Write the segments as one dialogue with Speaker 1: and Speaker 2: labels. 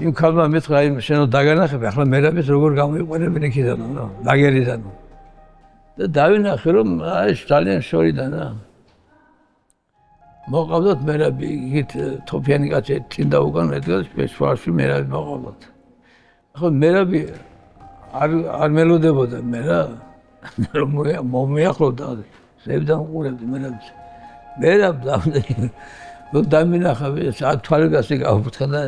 Speaker 1: იმ ქალმა მითხრა იმ შენო დაგანახები ახლა მერაბის როგორ გამოიყურებენ იქიდან ლაგერიდან და დავინახე რომ აი ძალიან შორიდან რა მოყავდათ მერაბი იგით თოფიანი კაცი წინ და უკან ედგას შუაში მერაბი მოყავდათ ახლა მერაბი არ მელოდებოდა მე რა რომ მომიახლოვდა ზევდან უყურებდი მერაბს მერაბ დამინახავი თვალგასი გავფრთხა და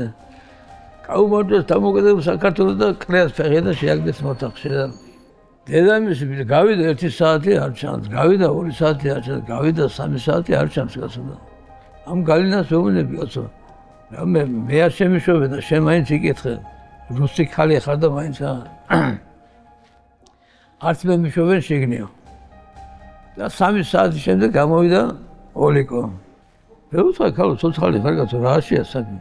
Speaker 1: გაუმარჯოს დამოკიდებულ საქართველოს და კრეას ფეხი და შეაგდეს მოთახში და დედამისი გავიდა 1 საათი არ ჩანს, გავიდა 2 საათი არ ჩანს, გავიდა 3 საათი არ ჩანს კაცო და ამ გალინას ვეუბნები კაცო რა მე არ შემიშვები და შენ მაინც იკითხე რუსი ხალი ხარ და მაინც არც მე მიშვებენ შეგნიო და 3 საათის შემდეგ გამოვიდა ოლიკო მე ვთქვა ქალო ცოცხალი ხარ კაცო რა შეა საქმე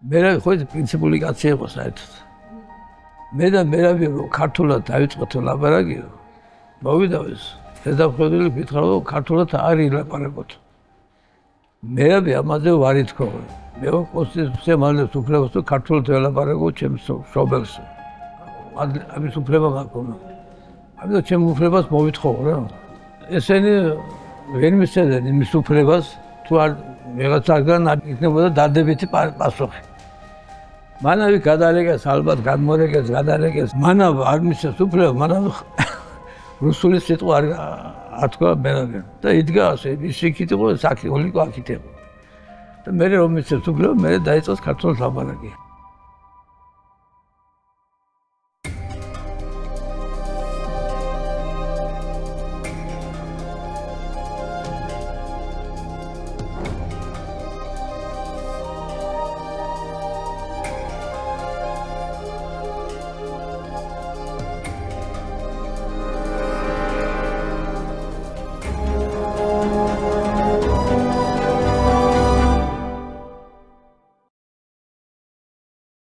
Speaker 1: მერაბი ხო პრინციპული კაცი იყო საერთოდ მე და მერაბი რომ ქართულად დავიწყოთ ლაპარაკი მოვიდა ეს დედამხედველი გითხრა რომ ქართულად არ ილაპარაკოთ მერაბი ამაზე ვარ ითქო მე კონსტიტუცია მალებს უფლებას თუ ქართულად ველაპარაკო ჩემს შობელს ამის უფლება მაქვს ამიტომ ჩემ უფლებას მოვითხოვ რა ესენი ვერ მისცემენ იმის უფლებას თუ არ ვიღაცაგან იქნებოდა დადებითი პასუხი მანავი გადალეგეს ალბათ გადმორეგეს გადალეგეს მანავ არ მისცემს უფლება მანავ რუსული სიტყვა არ თქვა მერაბი და იდგა ასე ის იქით იყო ოლიკო აქით იყო და მე რომ მისცემს უფლება მე დაიწყოს ქართულად ლაპარაკი